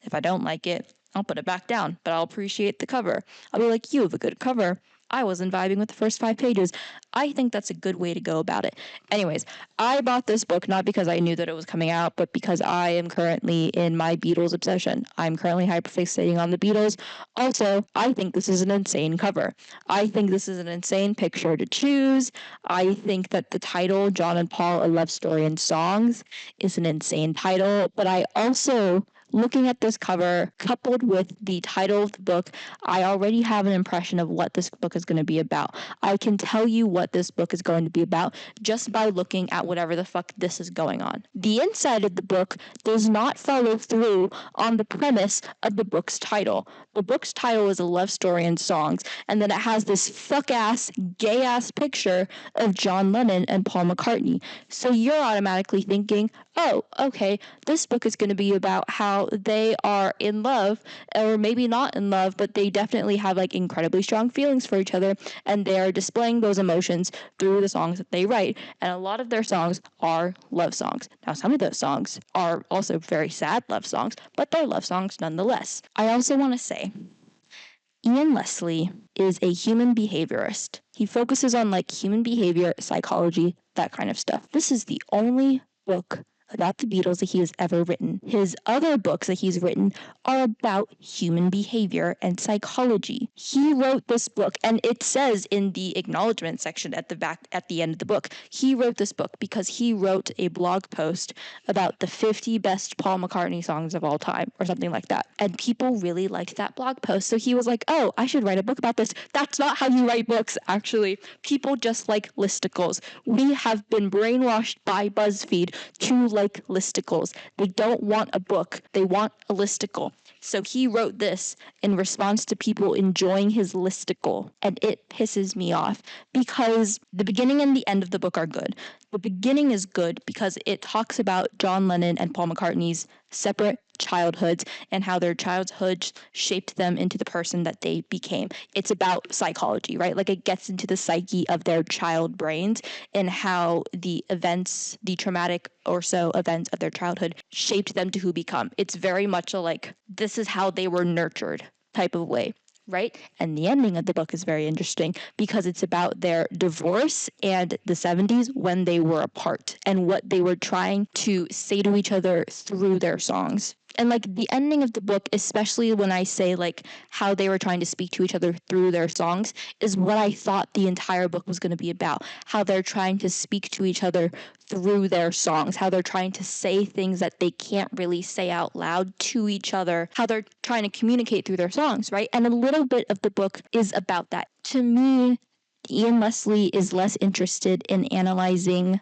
If I don't like it, I'll put it back down, but I'll appreciate the cover. I'll be like, you have a good cover. I wasn't vibing with the first 5 pages. I think that's a good way to go about it. Anyways, I bought this book not because I knew that it was coming out, but because I am currently in my Beatles obsession. I'm currently hyperfixating on the Beatles. Also, I think this is an insane cover. I think this is an insane picture to choose. I think that the title, John and Paul, A Love Story and Songs, is an insane title, but I also looking at this cover, coupled with the title of the book, I already have an impression of what this book is going to be about. I can tell you what this book is going to be about just by looking at whatever the fuck this is going on. The inside of the book does not follow through on the premise of the book's title. The book's title is a love story and songs, and then it has this fuck-ass, gay-ass picture of John Lennon and Paul McCartney. So you're automatically thinking, oh, okay, this book is going to be about how they are in love, or maybe not in love, but they definitely have like incredibly strong feelings for each other, and they are displaying those emotions through the songs that they write. And a lot of their songs are love songs. Now, some of those songs are also very sad love songs, but they're love songs nonetheless. I also want to say, Ian Leslie is a human behaviorist. He focuses on like human behavior, psychology, that kind of stuff. This is the only book about the Beatles that he has ever written. His other books that he's written are about human behavior and psychology. He wrote this book, and it says in the acknowledgement section at the back, at the end of the book, he wrote this book because he wrote a blog post about the 50 best Paul McCartney songs of all time, or something like that. And people really liked that blog post, so he was like, oh, I should write a book about this. That's not how you write books, actually. People just like listicles. We have been brainwashed by BuzzFeed to like listicles. They don't want a book. They want a listicle. So he wrote this in response to people enjoying his listicle, and it pisses me off because the beginning and the end of the book are good. The beginning is good because it talks about John Lennon and Paul McCartney's separate childhoods and how their childhoods shaped them into the person that they became. It's about psychology, right? Like it gets into the psyche of their child brains and how the events, the traumatic or so events of their childhood shaped them to who become. It's very much a like, this is how they were nurtured type of way. Right? And the ending of the book is very interesting because it's about their divorce and the 70s when they were apart and what they were trying to say to each other through their songs. And like the ending of the book, especially when I say like how they were trying to speak to each other through their songs, is what I thought the entire book was going to be about. How they're trying to speak to each other through their songs, how they're trying to say things that they can't really say out loud to each other, how they're trying to communicate through their songs, right? And a little bit of the book is about that. To me, Ian Leslie is less interested in analyzing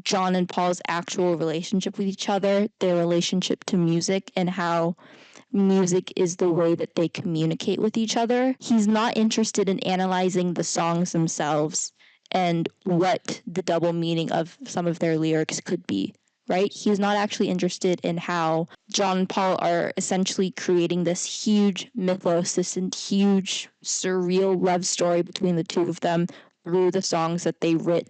John and Paul's actual relationship with each other, their relationship to music, and how music is the way that they communicate with each other. He's not interested in analyzing the songs themselves and what the double meaning of some of their lyrics could be, right? He's not actually interested in how John and Paul are essentially creating this huge mythos, this huge surreal love story between the two of them through the songs that they wrote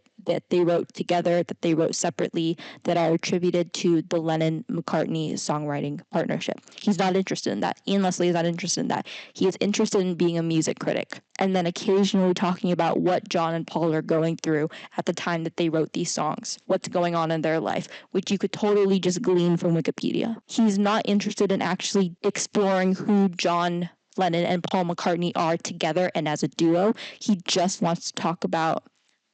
together, that they wrote separately, that are attributed to the Lennon-McCartney songwriting partnership. He's not interested in that. Ian Leslie is not interested in that. He is interested in being a music critic, and then occasionally talking about what John and Paul are going through at the time that they wrote these songs, what's going on in their life, which you could totally just glean from Wikipedia. He's not interested in actually exploring who John Lennon and Paul McCartney are together and as a duo. He just wants to talk about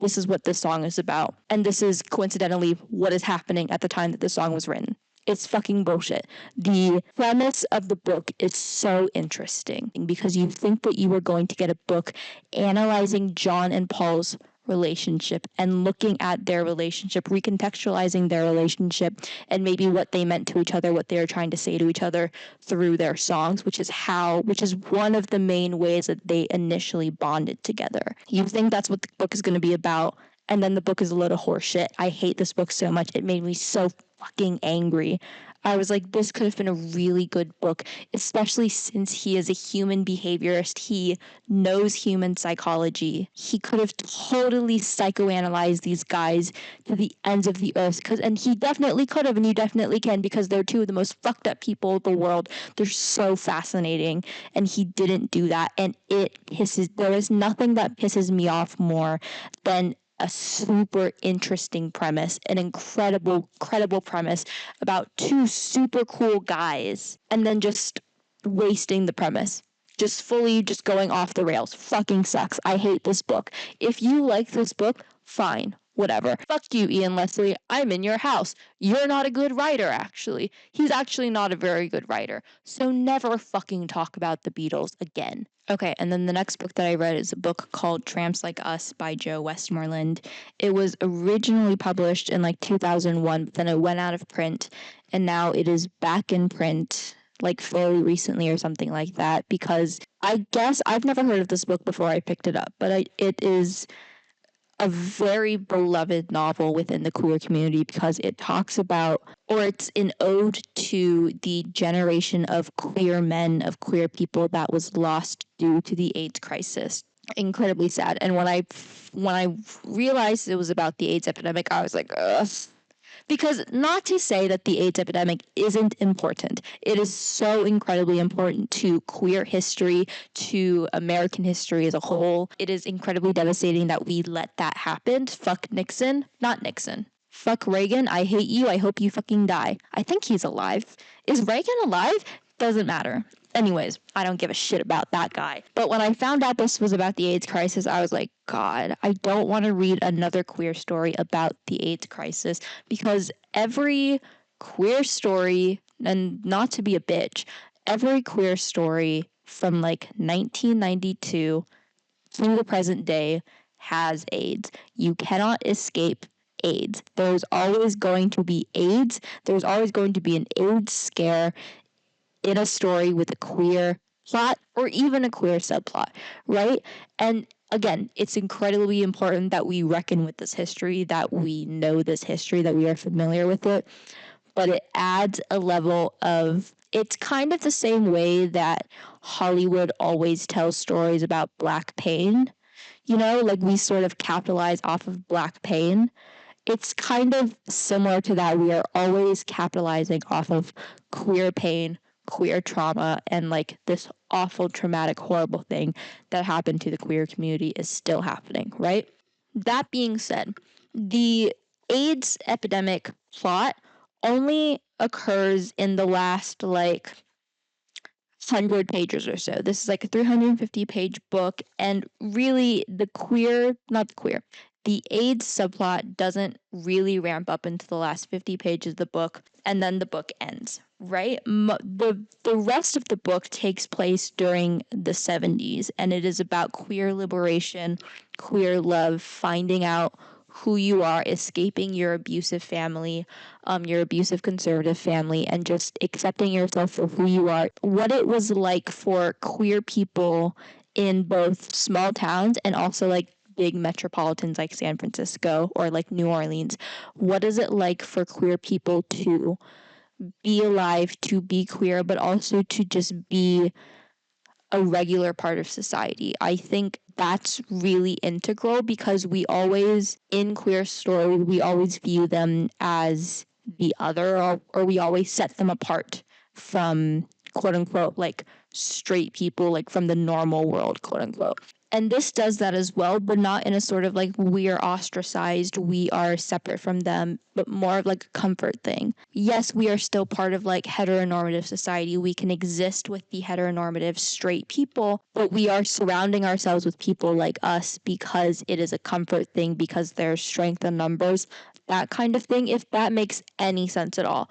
this is what this song is about. And this is coincidentally what is happening at the time that the song was written. It's fucking bullshit. The premise of the book is so interesting because you think that you are going to get a book analyzing John and Paul's relationship and looking at their relationship, recontextualizing their relationship and maybe what they meant to each other, what they were trying to say to each other through their songs, which is one of the main ways that they initially bonded together. You think that's what the book is going to be about, and then the book is a load of horse shit. I hate this book so much. It made me so fucking angry. I was like, this could have been a really good book, especially since he is a human behaviorist. He knows human psychology. He could have totally psychoanalyzed these guys to the ends of the earth. And he definitely could have, and you definitely can, because they're two of the most fucked up people in the world. They're so fascinating, and he didn't do that. And there is nothing that pisses me off more than a super interesting premise, an incredible premise about two super cool guys, and then just wasting the premise. Just fully just going off the rails. Fucking sucks. I hate this book. If you like this book, fine. whatever. Fuck you, Ian Leslie. I'm in your house. You're not a good writer, actually. He's actually not a very good writer. So never fucking talk about the Beatles again. Okay, and then the next book that I read is a book called Tramps Like Us by Joe Westmoreland. It was originally published in like 2001, but then it went out of print, and now it is back in print like fairly recently or something like that, because I guess I've never heard of this book before I picked it up, but it is a very beloved novel within the queer community because it talks about, or it's an ode to the generation of queer men, of queer people that was lost due to the AIDS crisis. Incredibly sad. And when I realized it was about the AIDS epidemic, I was like, ugh. Because not to say that the AIDS epidemic isn't important, it is so incredibly important to queer history, to American history as a whole. It is incredibly devastating that we let that happen. Fuck Nixon. Not Nixon. Fuck Reagan. I hate you. I hope you fucking die. I think he's alive. Is Reagan alive? Doesn't matter. Anyways, I don't give a shit about that guy. But when I found out this was about the AIDS crisis, I was like, God, I don't want to read another queer story about the AIDS crisis, because every queer story, and not to be a bitch, every queer story from like 1992 to the present day has AIDS. You cannot escape AIDS. There's always going to be AIDS. There's always going to be an AIDS scare in a story with a queer plot or even a queer subplot, right? And again, it's incredibly important that we reckon with this history, that we know this history, that we are familiar with it, but it adds a level of, it's kind of the same way that Hollywood always tells stories about Black pain, you know, like we sort of capitalize off of Black pain. It's kind of similar to that. We are always capitalizing off of queer pain, queer trauma, and like this awful, traumatic, horrible thing that happened to the queer community is still happening, right? That being said, the AIDS epidemic plot only occurs in the last like 100 pages or so. This is like a 350 page book, and really the AIDS subplot doesn't really ramp up into the last 50 pages of the book, and then the book ends, right? The rest of the book takes place during the 70s, and it is about queer liberation, queer love, finding out who you are, escaping your abusive family, your abusive conservative family, and just accepting yourself for who you are. What it was like for queer people in both small towns and also like big metropolitans like San Francisco or like New Orleans. What is it like for queer people to be alive, to be queer, but also to just be a regular part of society? I think that's really integral because we always, in queer stories, we always view them as the other, or we always set them apart from quote unquote like straight people, like from the normal world, quote unquote. And this does that as well, but not in a sort of like we are ostracized, we are separate from them, but more of like a comfort thing. Yes, we are still part of like heteronormative society. We can exist with the heteronormative straight people, but we are surrounding ourselves with people like us because it is a comfort thing, because there's strength in numbers, that kind of thing, if that makes any sense at all.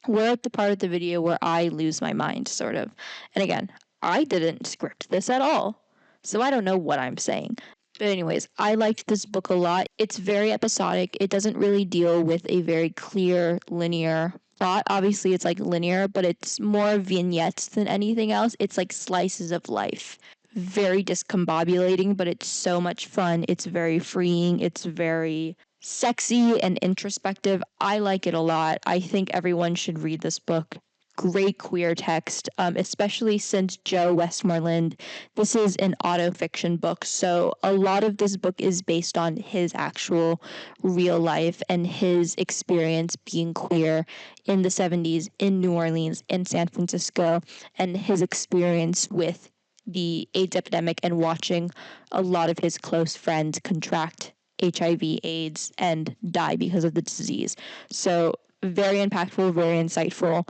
We're at the part of the video where I lose my mind, sort of. And again, I didn't script this at all, so I don't know what I'm saying. But anyways, I liked this book a lot. It's very episodic. It doesn't really deal with a very clear, linear plot. Obviously, it's like linear, but it's more vignettes than anything else. It's like slices of life. Very discombobulating, but it's so much fun. It's very freeing. It's very sexy and introspective. I like it a lot. I think everyone should read this book. Great queer text, especially since Joe Westmoreland, this is an autofiction book, so a lot of this book is based on his actual real life and his experience being queer in the 70s in New Orleans, in San Francisco, and his experience with the AIDS epidemic and watching a lot of his close friends contract HIV, AIDS, and die because of the disease. So very impactful, very insightful.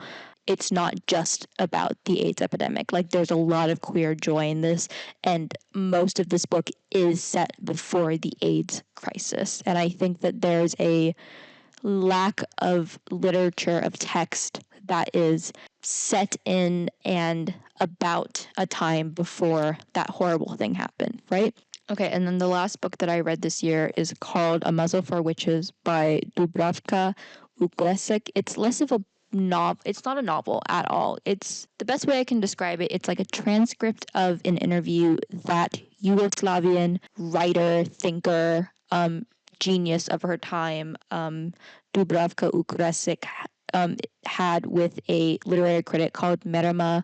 it's not just about the AIDS epidemic. Like, there's a lot of queer joy in this, and most of this book is set before the AIDS crisis. And I think that there's a lack of literature, of text that is set in and about a time before that horrible thing happened, right? Okay, and then the last book that I read this year is called A Muzzle for Witches by Dubravka Uklesek. It's less of a novel. It's not a novel at all. It's the best way I can describe it. It's like a transcript of an interview that Yugoslavian writer, thinker, genius of her time, Dubravka Uklesek, had with a literary critic called Merima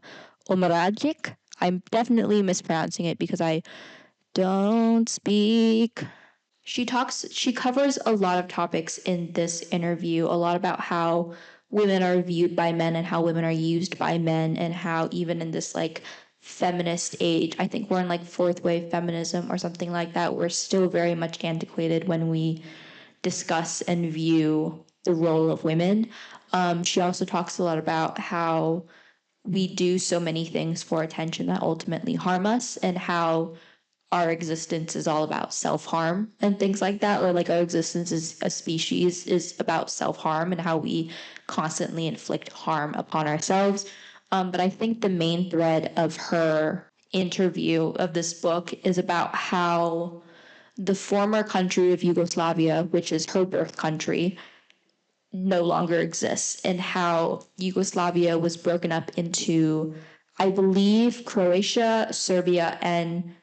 Omeragic. I'm definitely mispronouncing it because I don't speak. She covers a lot of topics in this interview, a lot about how women are viewed by men and how women are used by men, and how even in this like feminist age, I think we're in like fourth wave feminism or something like that, we're still very much antiquated when we discuss and view the role of women. She also talks a lot about how we do so many things for attention that ultimately harm us, and how our existence is all about self-harm and things like that, or like our existence as a species is about self-harm and how we constantly inflict harm upon ourselves. But I think the main thread of her interview of this book is about how the former country of Yugoslavia, which is her birth country, no longer exists, and how Yugoslavia was broken up into, I believe, Croatia, Serbia, and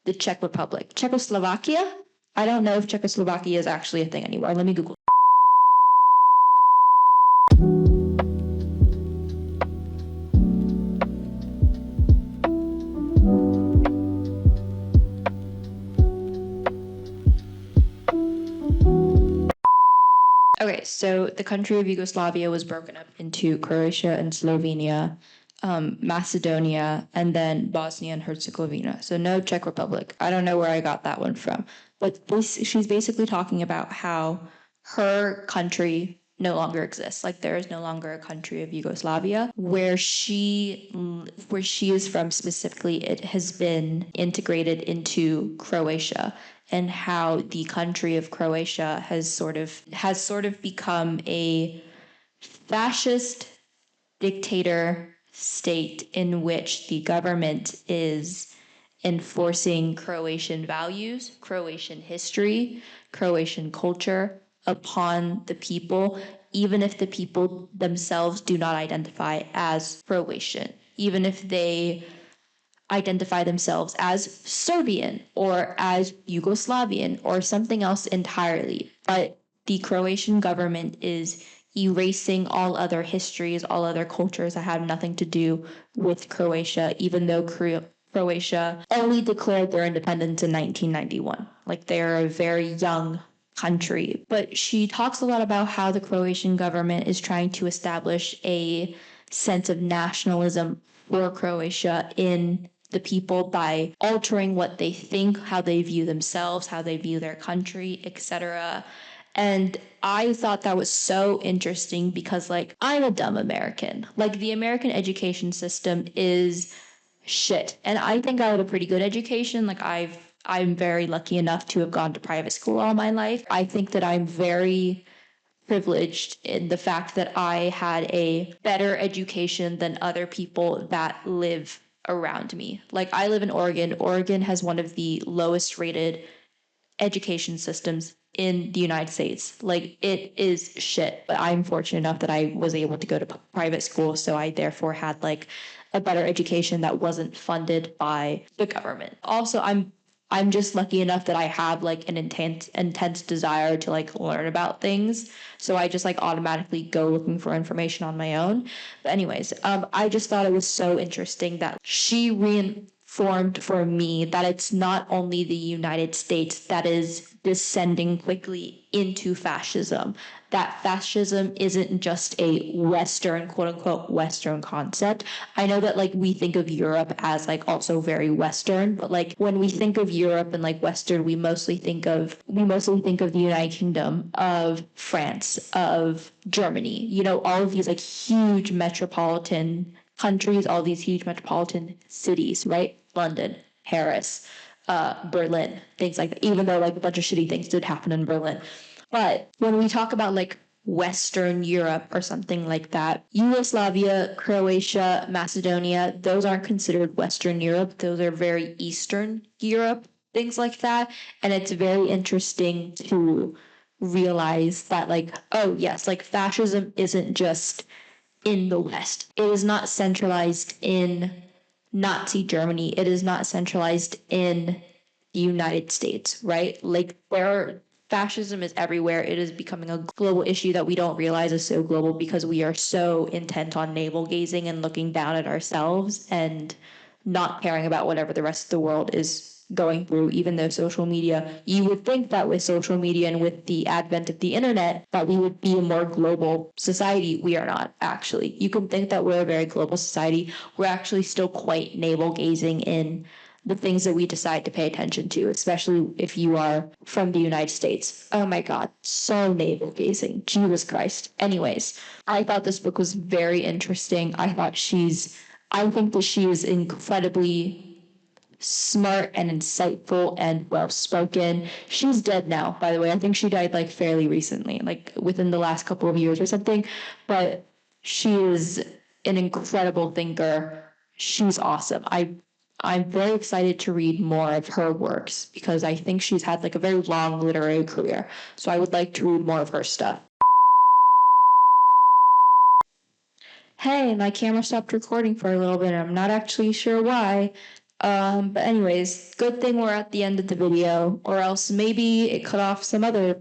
the Czech Republic. Czechoslovakia? I don't know if Czechoslovakia is actually a thing anymore. Let me Google. Okay, so the country of Yugoslavia was broken up into Croatia and Slovenia, Macedonia, and then Bosnia and Herzegovina. So no Czech Republic. I don't know where I got that one from. But she's basically talking about how her country no longer exists. Like, there is no longer a country of Yugoslavia. Where she is from specifically, it has been integrated into Croatia, and how the country of Croatia has sort of become a fascist dictator state in which the government is enforcing Croatian values, Croatian history, Croatian culture upon the people, even if the people themselves do not identify as Croatian, even if they identify themselves as Serbian or as Yugoslavian or something else entirely. But the Croatian government is erasing all other histories, all other cultures that have nothing to do with Croatia, even though Croatia only declared their independence in 1991. Like, they're a very young country. But she talks a lot about how the Croatian government is trying to establish a sense of nationalism for Croatia in the people by altering what they think, how they view themselves, how they view their country, etc. And I thought that was so interesting because, like, I'm a dumb American. Like, the American education system is shit. And I think I had a pretty good education. Like, I'm very lucky enough to have gone to private school all my life. I think that I'm very privileged in the fact that I had a better education than other people that live around me. Like, I live in Oregon. Oregon has one of the lowest rated education systems in the United States. Like, it is shit, but I'm fortunate enough that I was able to go to private school, so I therefore had like a better education that wasn't funded by the government. Also, I'm just lucky enough that I have like an intense desire to like learn about things. So I just like automatically go looking for information on my own. But anyways, I just thought it was so interesting that she formed for me that it's not only the United States that is descending quickly into fascism, that fascism isn't just a Western, quote unquote, Western concept. I know that like we think of Europe as like also very Western, but like when we think of Europe and like Western, we mostly think of the United Kingdom, of France, of Germany, you know, all of these like huge metropolitan countries, all these huge metropolitan cities, right? London, Paris, Berlin, things like that, even though like a bunch of shitty things did happen in Berlin. But when we talk about like Western Europe or something like that, Yugoslavia, Croatia, Macedonia, those aren't considered Western Europe. Those are very Eastern Europe, things like that. And it's very interesting to realize that like, oh yes, like fascism isn't just in the West. It is not centralized in Nazi Germany. It is not centralized in the United States, right? Like fascism is everywhere. It is becoming a global issue that we don't realize is so global because we are so intent on navel gazing and looking down at ourselves and not caring about whatever the rest of the world is going through, even though social media, you would think that with social media and with the advent of the internet, that we would be a more global society. We are not, actually. You can think that we're a very global society. We're actually still quite navel gazing in the things that we decide to pay attention to, especially if you are from the United States. Oh my God, so navel gazing. Jesus Christ. Anyways, I thought this book was very interesting. I think that she is incredibly smart and insightful and well spoken. She's dead now, by the way. I think she died like fairly recently, like within the last couple of years or something. But she is an incredible thinker. She's awesome. I'm very excited to read more of her works because I think she's had like a very long literary career. So I would like to read more of her stuff. Hey, my camera stopped recording for a little bit. I'm not actually sure why. But anyways, good thing we're at the end of the video, or else maybe it cut off some other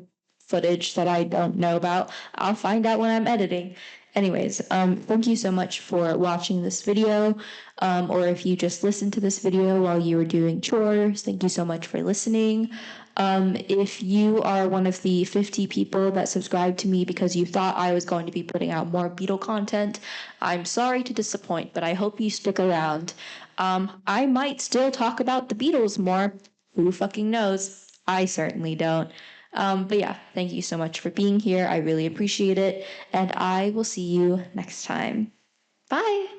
footage that I don't know about. I'll find out when I'm editing. Anyways, thank you so much for watching this video, or if you just listened to this video while you were doing chores, thank you so much for listening. If you are one of the 50 people that subscribed to me because you thought I was going to be putting out more Beatle content, I'm sorry to disappoint, but I hope you stick around. I might still talk about the Beatles more. Who fucking knows? I certainly don't. But yeah, thank you so much for being here. I really appreciate it. And I will see you next time. Bye.